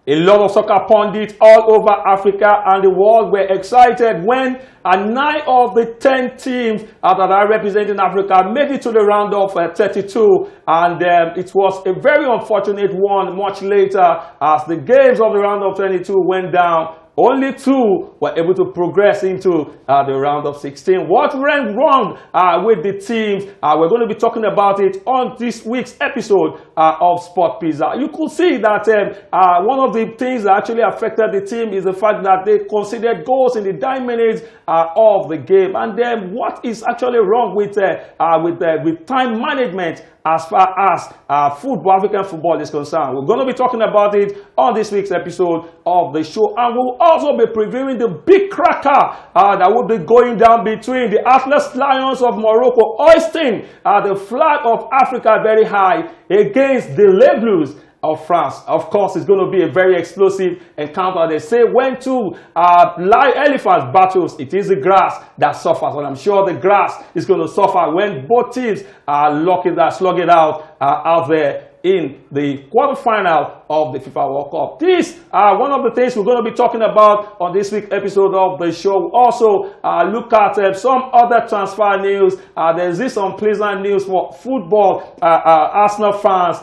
A lot of soccer pundits all over Africa and the world were excited when 9 of the 10 teams that are representing Africa made it to the round of 32, and it was a very unfortunate one much later as the games of the round of 22 went down. Only 2 were able to progress into the round of 16. What went wrong with the teams? We're going to be talking about it on this week's episode of Sport Pizza. You could see that one of the things that actually affected the team is the fact that they conceded goals in the dying minutes of the game. And then what is actually wrong with time management as far as African football is concerned? We're going to be talking about it on this week's episode of the show, and we'll also be previewing the big cracker that will be going down between the Atlas Lions of Morocco hoisting the flag of Africa very high against the Le Blues of France. Of course, it's going to be a very explosive encounter. They say when 2 live elephants battles, it is the grass that suffers. And I'm sure the grass is going to suffer when both teams are slug it out there in the quarterfinal of the FIFA World Cup. These are one of the things we're going to be talking about on this week's episode of the show. We'll also look at some other transfer news. There's this unpleasant news for football Arsenal fans.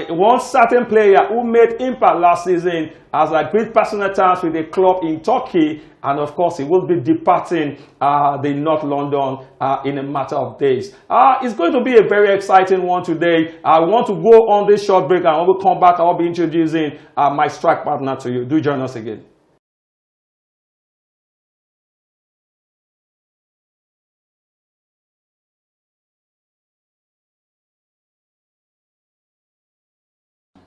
One certain player who made impact last season has agreed personal terms with a club in Turkey, and of course he will be departing the North London in a matter of days. It's going to be a very exciting one today. I want to go on this short break, and when we come back I'll be introducing my strike partner to you. Do join us again.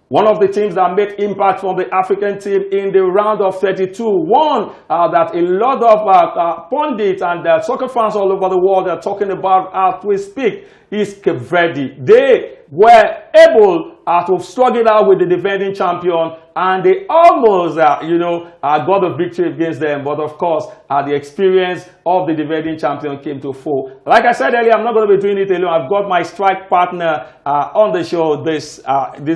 One of the teams that made impact from the African team in the round of 32, one that a lot of pundits and soccer fans all over the world are talking about as we speak, is Cape Verde. They were able to slug it out with the defending champion, and they almost, got a victory against them. But of course, the experience of the defending champion came to full. Like I said earlier, I'm not going to be doing it alone. I've got my strike partner on the show this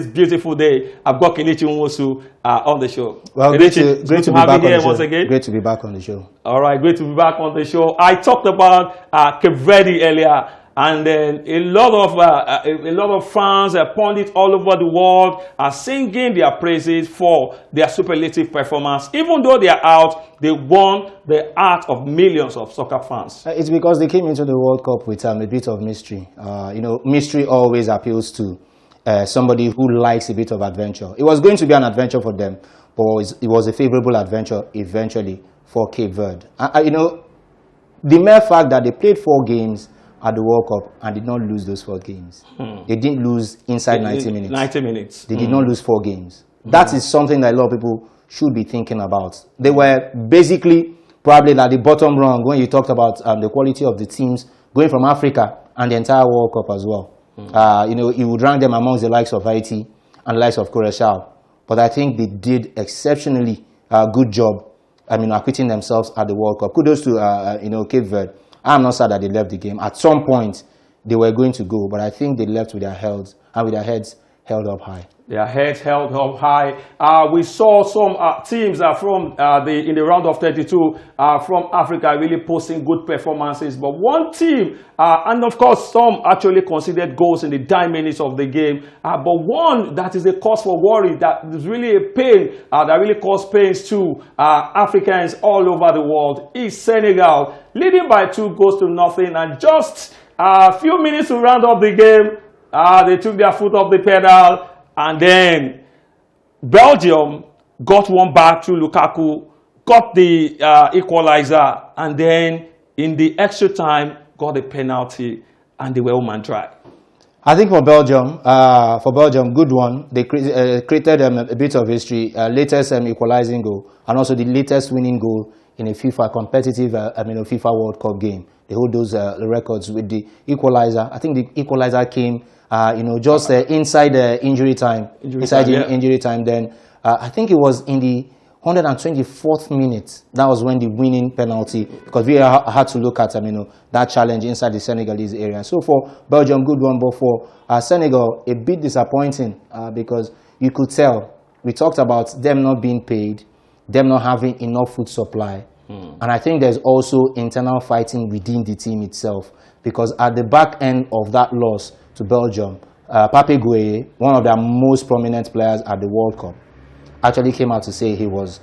beautiful day. I've got Kelechi Nwosu on the show. Well, Kelechi, great to be back on the show. Once again. Great to be back on the show. All right, great to be back on the show. I talked about Cape Verde earlier. And then a lot of fans, pundits all over the world are singing their praises for their superlative performance. Even though they are out, they won the heart of millions of soccer fans. It's because they came into the World Cup with a bit of mystery. Mystery always appeals to somebody who likes a bit of adventure. It was going to be an adventure for them, but it was a favorable adventure eventually for Cape Verde. The mere fact that they played 4 games at the World Cup and did not lose those 4 games. They didn't lose inside 90 minutes. 90 minutes. They did not lose 4 games. That is something that a lot of people should be thinking about. They were basically probably at the bottom rung when you talked about the quality of the teams going from Africa and the entire World Cup as well. You would rank them amongst the likes of Haiti and the likes of Curacao. But I think they did exceptionally good job acquitting themselves at the World Cup. Kudos to Cape Verde. I'm not sad that they left the game. At some point, they were going to go, but I think they left with their heads held up high. Their heads held up high. We saw some teams in the round of 32 from Africa really posting good performances. But one team, and of course some actually conceded goals in the dying minutes of the game. But one that is a cause for worry, that is really a pain, that really caused pains to Africans all over the world, is Senegal, leading by 2-0. And just a few minutes to round up the game, they took their foot off the pedal. And then Belgium got one back to Lukaku, got the equalizer, and then in the extra time got a penalty, and they were home and dry. I think for Belgium, good one. They created a bit of history, latest equalizing goal, and also the latest winning goal in a FIFA competitive, FIFA World Cup game. They hold those records with the equalizer. I think the equalizer came just inside the injury time. Injury time. Then I think it was in the 124th minute. That was when the winning penalty, because we had to look at that challenge inside the Senegalese area. So for Belgium, good one, but for Senegal, a bit disappointing because you could tell we talked about them not being paid, them not having enough food supply. And I think there's also internal fighting within the team itself, because at the back end of that loss to Belgium, Pape Gueye, one of their most prominent players at the World Cup, actually came out to say he was,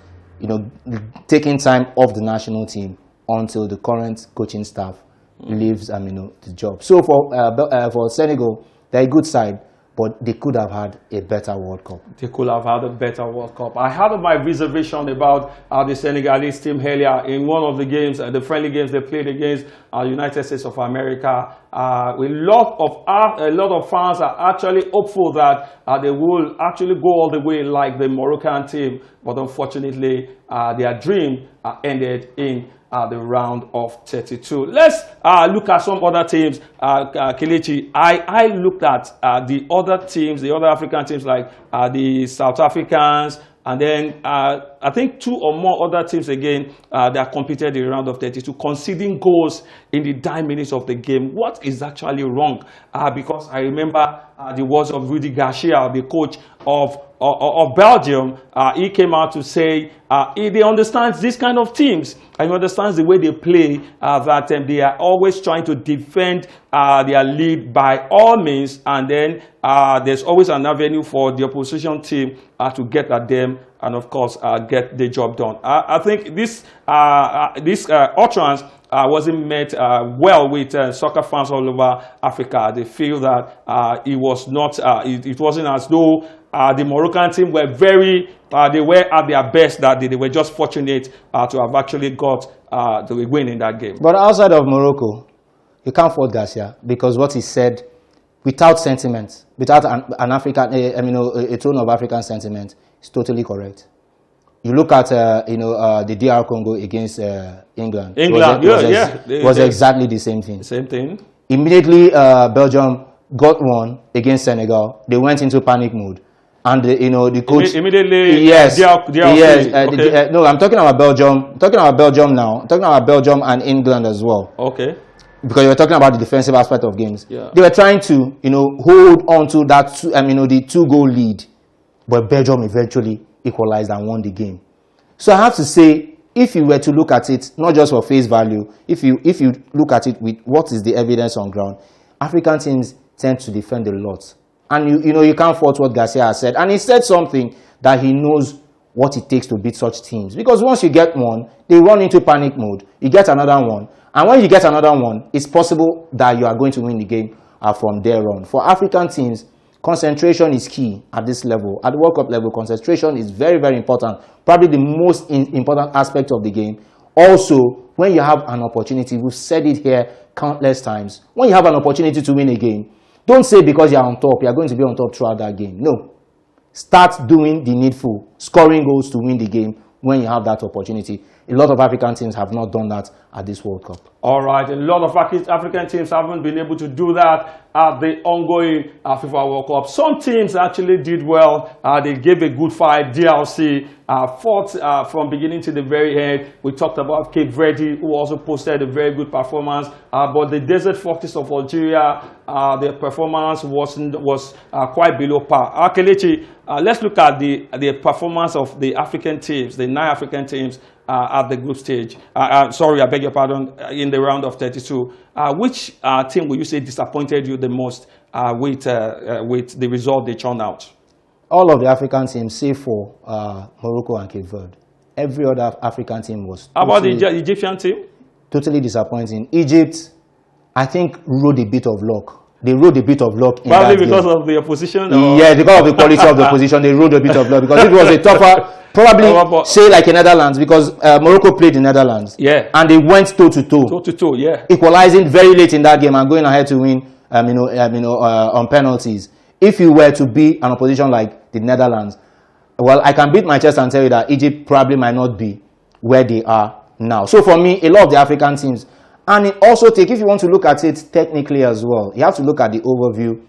taking time off the national team until the current coaching staff leaves, the job. So for Senegal, they're a good side, but they could have had a better World Cup. They could have had a better World Cup. I had my reservation about the Senegalese team earlier in one of the games, the friendly games they played against United States of America. A lot of fans are actually hopeful that they will actually go all the way like the Moroccan team, but unfortunately, their dream ended in the round of 32. Let's look at some other teams. Kelechi, I looked at the other teams, the other African teams like the South Africans, and then I think 2 or more other teams again that competed in the round of 32, conceding goals in the dying minutes of the game. What is actually wrong? Because I remember the words of Rudy Garcia, the coach of Belgium. He came out to say he understands this kind of teams, and he understands the way they play, that they are always trying to defend their lead by all means, and then there's always an avenue for the opposition team to get at them and, of course, get the job done. I think this utterance wasn't met well with soccer fans all over Africa. They feel that it was not, it wasn't as though the Moroccan team were they were at their best that day. They were just fortunate to have actually got the win in that game. But outside of Morocco, you can't fault Garcia, because what he said, without sentiment, without an African, a tone of African sentiment, is totally correct. You look at the DR Congo against England. It was exactly the same thing. Same thing. Immediately, Belgium got one against Senegal. They went into panic mode, and the coach immediately. Yes, Okay. No, I'm talking about Belgium. I'm talking about Belgium now. I'm talking about Belgium and England as well. Okay. Because you were talking about the defensive aspect of games. Yeah. They were trying to hold on to that the 2-goal lead, but Belgium eventually equalized and won the game. So I have to say, if you were to look at it, not just for face value, if you look at it with what is the evidence on ground, African teams tend to defend a lot. And you can't fault what Garcia has said. And he said something that he knows what it takes to beat such teams. Because once you get one, they run into panic mode. You get another one. And when you get another one, it's possible that you are going to win the game from there on. For African teams, concentration is key at this level. At the World Cup level, concentration is very, very important. Probably the most important aspect of the game. Also, when you have an opportunity, we've said it here countless times, when you have an opportunity to win a game, don't say because you're on top, you're going to be on top throughout that game. No. Start doing the needful, scoring goals to win the game when you have that opportunity. A lot of African teams have not done that at this World Cup. All right, a lot of African teams haven't been able to do that at the ongoing FIFA World Cup. Some teams actually did well. They gave a good fight. DRC fought from beginning to the very end. We talked about Cape Verde, who also posted a very good performance. But the Desert Foxes of Algeria, their performance was quite below par. Kelechi, let's look at the performance of the African teams, the 9 African teams at the group stage. Sorry, I beg your pardon, in the round of 32. Which team will you say disappointed you the most with the result they churned out? All of the African teams, save for Morocco and Cape Verde. Every other African team was... How about the Egyptian team? Totally disappointing. Egypt, I think, rode a bit of luck. They rode a bit of luck in Probably that because game. of the opposition? Or? Yeah, because of the quality of the opposition, they rode a bit of luck. Because it was a tougher, probably say like the Netherlands, because Morocco played the Netherlands. Yeah. And they went toe-to-toe. Toe-to-toe, yeah. Equalizing very late in that game and going ahead to win on penalties. If you were to be an opposition like the Netherlands, well, I can beat my chest and tell you that Egypt probably might not be where they are now. So for me, a lot of the African teams, and it also if you want to look at it technically as well, you have to look at the overview,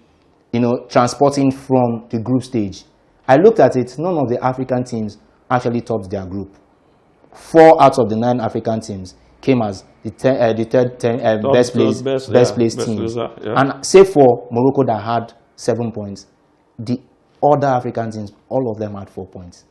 transporting from the group stage. I looked at it, none of the African teams actually topped their group. 4 out of the 9 African teams came as the third best placed team. Loser, yeah. And save for Morocco that had 7 points, the other African teams, all of them had 4 points.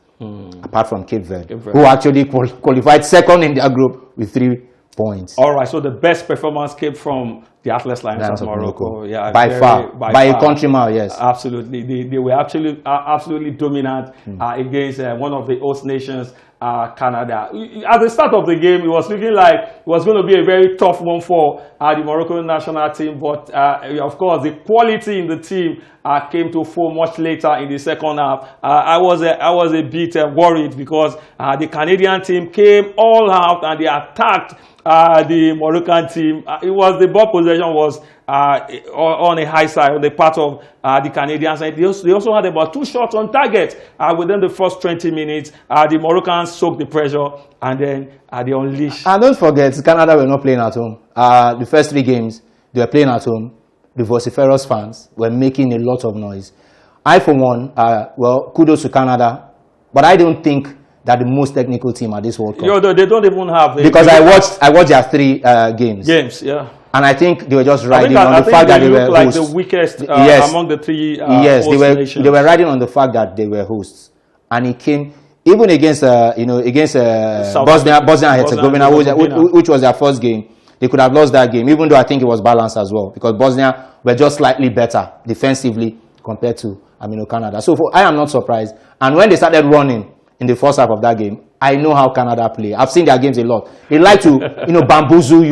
Apart from Cape Verde, who actually qualified second in their group with 3 points. All right, so the best performance came from the Atlas Lions of Morocco. Yeah, by far, by a country mile, yes. Absolutely, they were absolutely dominant against one of the host nations, Canada. At the start of the game, it was looking like it was going to be a very tough one for the Moroccan national team, but of course, the quality in the team came to fore much later in the second half. I was a bit worried because the Canadian team came all out and they attacked the Moroccan team. It was the ball possession was on a high side on the part of the Canadians. And they also had about 2 shots on target within the first 20 minutes. The Moroccans soaked the pressure and then they unleashed. And don't forget, Canada were not playing at home. The first 3 games, they were playing at home. The vociferous fans were making a lot of noise. I, for one, well, kudos to Canada, but I don't think that the most technical team at this World Cup. Yo, they don't even have. Because I watched their 3 games. Yeah. And I think they were just riding on the fact that they were like hosts. The weakest among the 3 yes, nations. they were riding on the fact that they were hosts. And it came even against Bosnia and Herzegovina, which was their first game. They could have lost that game, even though I think it was balanced as well, because Bosnia were just slightly better defensively compared to Canada. So I am not surprised. And when they started running in the first half of that game, I know how Canada play. I've seen their games a lot. They like to, bamboozle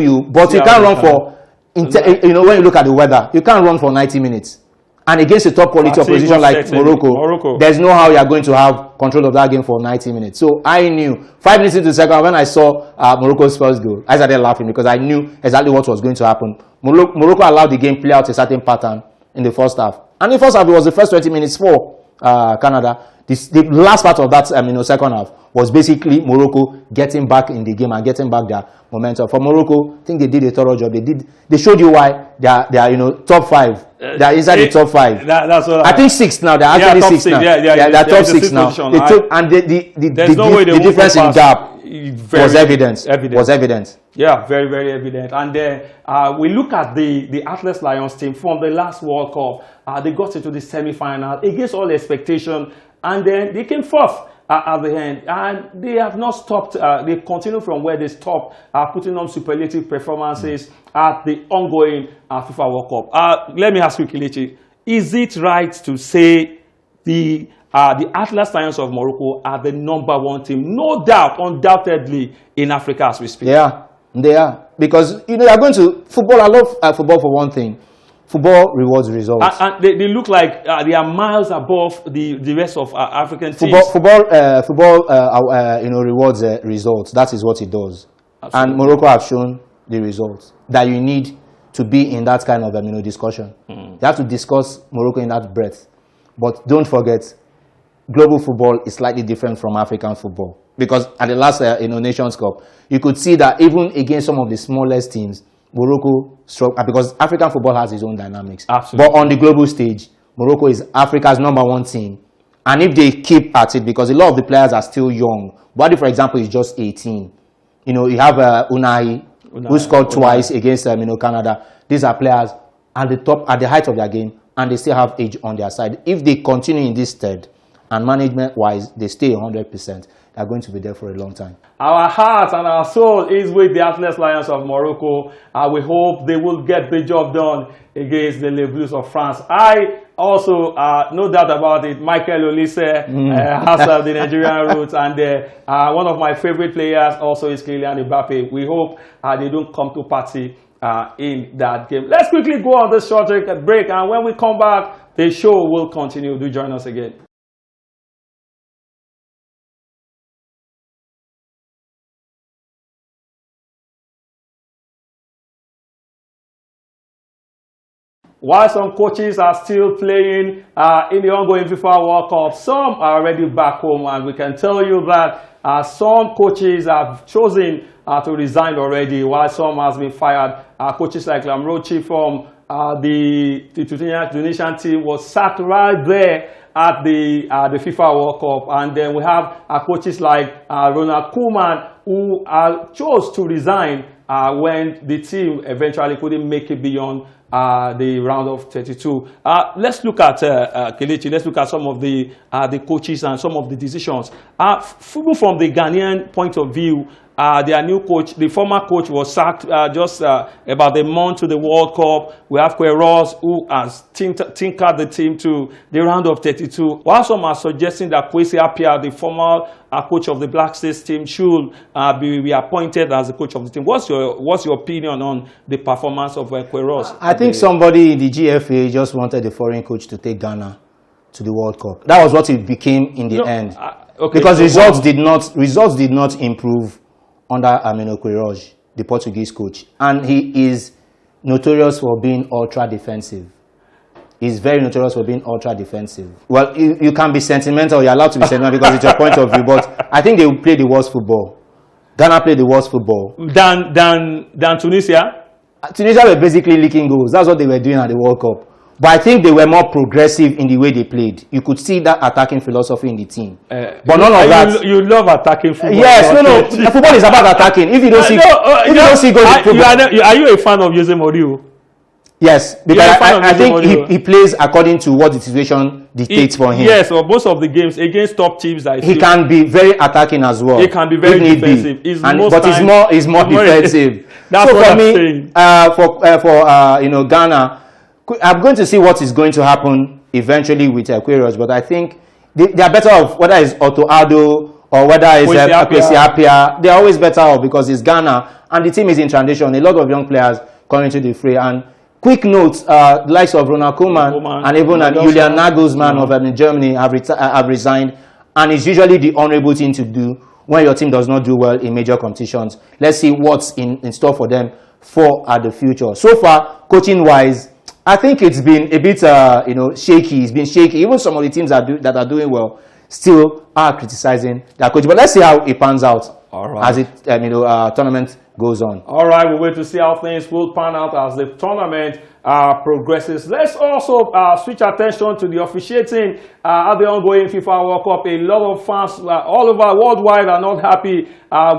you, but you can't run for, when you look at the weather, you can't run for 90 minutes. And against a top quality opposition like Morocco, there's no how you are going to have control of that game for 90 minutes. So I knew 5 minutes into the second, when I saw Morocco's first goal, I started laughing because I knew exactly what was going to happen. Morocco allowed the game play out a certain pattern in the first half. And in the first half, it was the first 20 minutes for Canada. The last part of that second half was basically Morocco getting back in the game and getting back their momentum. For Morocco, I think they did a thorough job. They showed you why they are top 5. They are inside the top 5. That's what I think 6 now. They're actually 6 now. They're top 6 now. The difference in gap was evident. Yeah, very, very evident. And then we look at the Atlas Lions team from the last World Cup. They got into the semi-final against all expectation, and then they came fourth at the end. And they have not stopped. They continue from where they stopped, putting on superlative performances at the ongoing FIFA World Cup. Let me ask you, Kelechi, is it right to say the Atlas Lions of Morocco are the #1 team, no doubt, undoubtedly, in Africa as we speak? Yeah, they are. Because, they are going to football. I love football for one thing. Football rewards results. And they look like they are miles above the rest of African teams. Football rewards results. That is what it does. Absolutely. And Morocco have shown the results that you need to be in that kind of discussion. You have to discuss Morocco in that breadth. But don't forget, global football is slightly different from African football. Because at the last Nations Cup, you could see that even against some of the smallest teams, Morocco struggled, because African football has its own dynamics. Absolutely. But on the global stage, Morocco is Africa's #1 team. And if they keep at it, because a lot of the players are still young. Wadi, for example, is just 18. You have Unai, who scored twice against Canada. These are players at the height of their game, and they still have age on their side. If they continue in this stead, and management-wise, they stay 100%, they're going to be there for a long time. Our heart and our soul is with the Atlas Lions of Morocco. We hope they will get the job done against the Les Bleus of France. I also, no doubt about it, Michael Olise has the Nigerian roots, and one of my favorite players also is Kylian Mbappe. We hope they don't come to party in that game. Let's quickly go on this short break, and when we come back, the show will continue. Do join us again. While some coaches are still playing in the ongoing FIFA World Cup, some are already back home, and we can tell you that some coaches have chosen to resign already, while some has been fired. Coaches like Lamrochi from the Tunisian team was sacked right there at the FIFA World Cup, and then we have coaches like Ronald Koeman, who chose to resign when the team eventually couldn't make it beyond the round of 32. Let's look at Kelechi. Let's look at some of the coaches and some of the decisions. From the Ghanaian point of view, their new coach, the former coach, was sacked just about a month to the World Cup. We have Queiroz, who has tinkered the team to the round of 32. While some are suggesting that Kwesi Appiah, the former coach of the Black Stars team, should be appointed as the coach of the team. What's your opinion on the performance of Queiroz? I think somebody in the GFA just wanted the foreign coach to take Ghana to the World Cup. That was what it became in the end. Okay, because results did not improve under Amino Queiroz, the Portuguese coach, and he is notorious for being ultra defensive. He's very notorious for being ultra defensive. Well, you can be sentimental. You're allowed to be sentimental because it's your point of view. But I think they will play the worst football. Ghana played the worst football than Tunisia. Tunisia were basically leaking goals. That's what they were doing at the World Cup. But I think they were more progressive in the way they played. You could see that attacking philosophy in the team. But none of that. You love attacking football. Yes, no. Football is about attacking. If you don't see, if you don't see goals in football, are you a fan of Jose Mourinho? Yes, because I think he plays according to what the situation dictates for him. Yes, or most of the games against top teams, he can be very attacking as well. He can be very defensive. But he's more defensive. That's so what for I'm me, saying. for Ghana, I'm going to see what is going to happen eventually with Queiroz, but I think they are better off, whether it's Otto Addo or whether it's Kwesi Appiah. They're always better off because it's Ghana and the team is in transition. A lot of young players coming into the fray. And quick notes, the likes of Ronald Koeman and even Julian Nagelsmann of Germany have resigned, and it's usually the honorable thing to do when your team does not do well in major competitions. Let's see what's in store for them for the future. So far, coaching-wise, I think it's been a bit, shaky. It's been shaky. Even some of the teams that are doing well still are criticizing their coach. But let's see how it pans out as it tournament goes on. All right, we'll wait to see how things will pan out as the tournament progresses. Let's also switch attention to the officiating at the ongoing FIFA World Cup. A lot of fans all over worldwide are not happy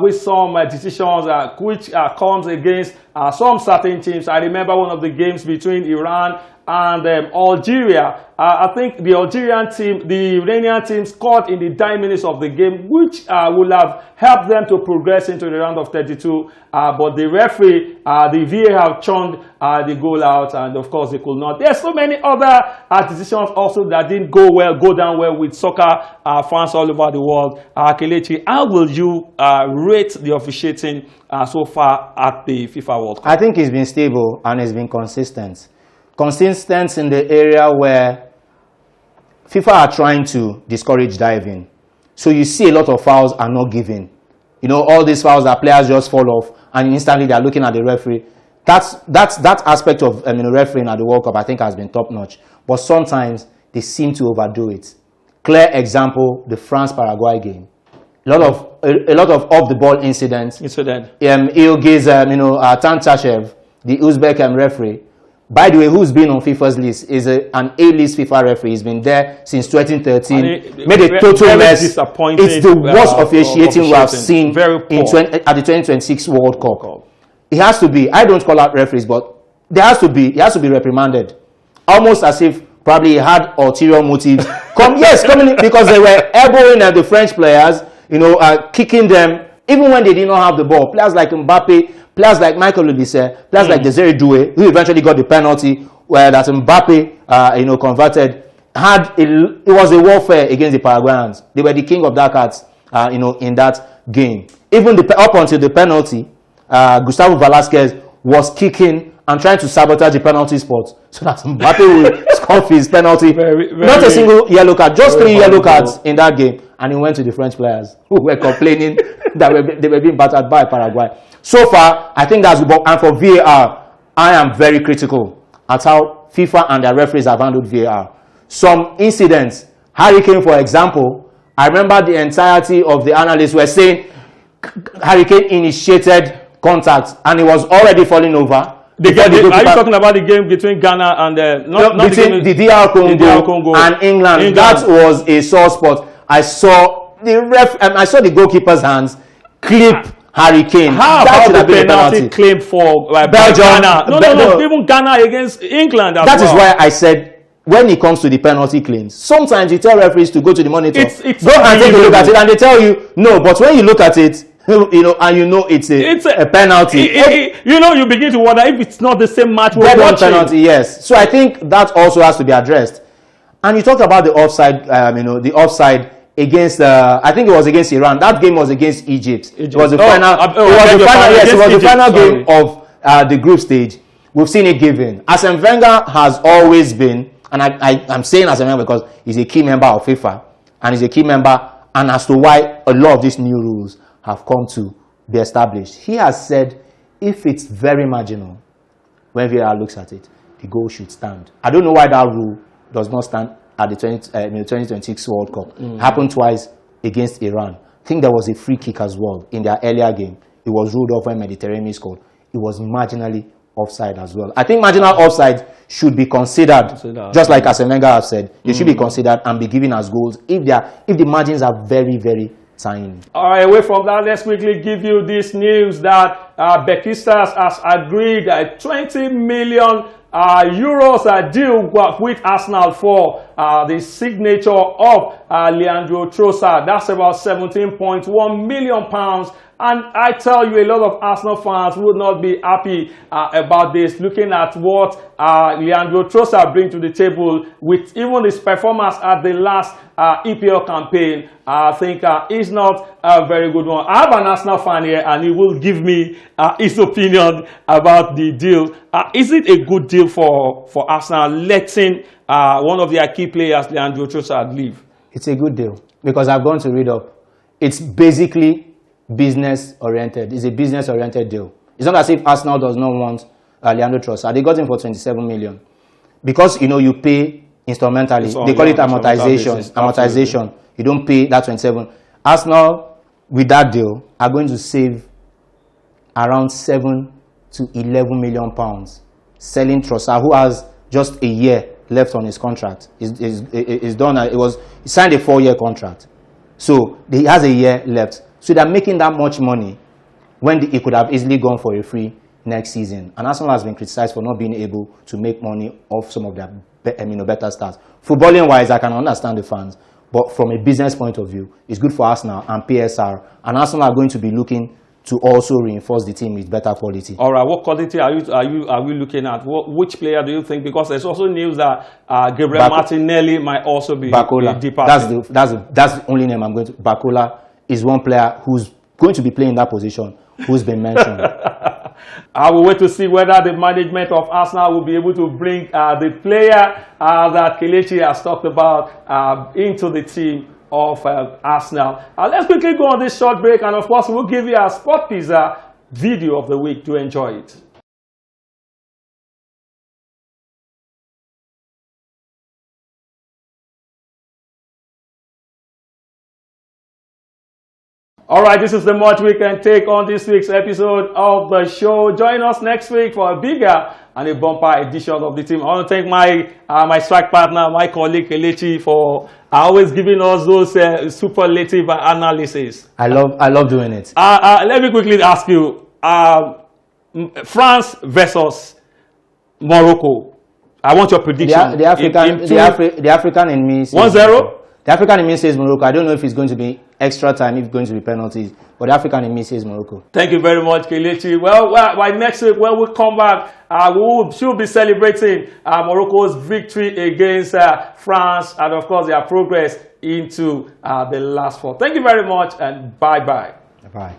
with some decisions which comes against some certain teams. I remember one of the games between Iran and Algeria. I think the Algerian team, the Iranian team scored in the dying minutes of the game, which would have helped them to progress into the round of 32. But the referee, the VAR churned the goal out, and of course they could not. There's so many other decisions also that didn't go down well with soccer fans all over the world. Kelechi, how will you rate the officiating so far at the FIFA World Cup? I think it's been stable and it's been consistent. Consistent in the area where FIFA are trying to discourage diving. So you see a lot of fouls are not given. All these fouls that players just fall off and instantly they are looking at the referee. That aspect of refereeing at the World Cup I think has been top notch. But sometimes they seem to overdo it. Clear example, the France-Paraguay game. A lot of off the ball incidents. Ilgiz Tantashev, the Uzbek referee. By the way, who's been on FIFA's list is an A-list FIFA referee. He's been there since 2013. Made a total mess. It's the worst officiating we have seen at the 2026 World Cup. It has to be. I don't call out referees, but he has to be reprimanded. Almost as if probably he had ulterior motives. Coming in because they were elbowing at the French players, kicking them, even when they did not have the ball. Players like Mbappe, players like Michael Olise, players like Desiree Doué, who eventually got the penalty where that Mbappe, converted. It was a warfare against the Paraguayans. They were the king of dark arts, in that game. Even up until the penalty, Gustavo Velasquez was kicking and trying to sabotage the penalty spot so that Mbappe will score his penalty. Not a single yellow card, just 3 yellow cards in that game. And he went to the French players who were complaining that they were being battered by Paraguay. So far, I think that's good. And for VAR, I am very critical at how FIFA and their referees have handled VAR. Some incidents, Harry Kane, for example, I remember the entirety of the analysts were saying Harry Kane initiated contact and he was already falling over. Are you talking about the game between Ghana and between the DR Congo and England? That was a sore spot. I saw the goalkeeper's hands clip Harry Kane. How That about should the have been a penalty claim for Belgium? Ghana? No, even Ghana against England as That well. is why I said, when it comes to the penalty claims, sometimes you tell referees to go to the monitor, It's go and take a look at it, and they tell you no. But when you look at it, you know, and you know it's a penalty. You know, you begin to wonder if it's not the same match we're Dead on watching. penalty, yes. So I think that also has to be addressed. And you talked about the offside, you know, the offside against, I think it was against Iran. That game was against Egypt. It was the final. Yes, it was the final game of the group stage. We've seen it given. Arsene Wenger has always been, and I'm saying Arsene Wenger because he's a key member of FIFA, and he's a key member, and as to why a lot of these new rules have come to be established. He has said, if it's very marginal, when VAR looks at it, the goal should stand. I don't know why that rule does not stand at the 2026 World Cup. It happened twice against Iran. I think there was a free kick as well in their earlier game. It was ruled off when Mediterranean scored. It was marginally offside as well. I think marginal offside should be considered, just like Arsene Wenger has said. They should be considered and be given as goals if the margins are very, very tiny. All right, away from that, let's quickly give you this news that Besiktas has agreed a 20 million euros deal with Arsenal for the signature of Leandro Trossard. That's about 17.1 million pounds. And I tell you, a lot of Arsenal fans would not be happy about this, looking at what Leandro Trossard brings to the table with even his performance at the last EPL campaign. I think is not a very good one. I have an Arsenal fan here, and he will give me his opinion about the deal. Is it a good deal for Arsenal letting one of their key players, Leandro Trossard, leave? It's a good deal because I've gone to read up. It's basically business oriented. It's a business oriented deal. It's not as if Arsenal does not want Leandro Trossard. They got him for 27 million because you know you pay instrumentally. They call it amortization. Amortization. You don't pay that 27. Arsenal with that deal are going to save around 7 to 11 million pounds selling Trossard, who has just a year left on his contract. Is done. He signed a 4-year contract, so he has a year left. So they're making that much money when he could have easily gone for a free next season. And Arsenal has been criticized for not being able to make money off some of their better stars. Footballing wise, I can understand the fans, but from a business point of view, it's good for Arsenal and PSR. And Arsenal are going to be looking to also reinforce the team with better quality. All right, what quality are we looking at? Which player do you think? Because there's also news that Gabriel Martinelli might also be departing. That's the only name I'm going to. Bakola is one player who's going to be playing that position, who's been mentioned. I will wait to see whether the management of Arsenal will be able to bring the player that Kelechi has talked about into the team of Arsenal. Let's quickly go on this short break, and of course we'll give you a Sport Pizza video of the week to enjoy it. All right, this is the much we can take on this week's episode of the show. Join us next week for a bigger and a bumper edition of the team. I want to thank my strike partner, my colleague Kelechi, for always giving us those superlative analysis. I love doing it. Let me quickly ask you, France versus Morocco. I want your prediction. The African in me. 1-0. The African in me says Morocco. I don't know if it's going to be extra time, if it's going to be penalties, but the African in me says Morocco. Thank you very much, Kelechi. Well, by next week, when we come back, we should be celebrating Morocco's victory against France and, of course, their progress into the last four. Thank you very much, and bye-bye. Bye.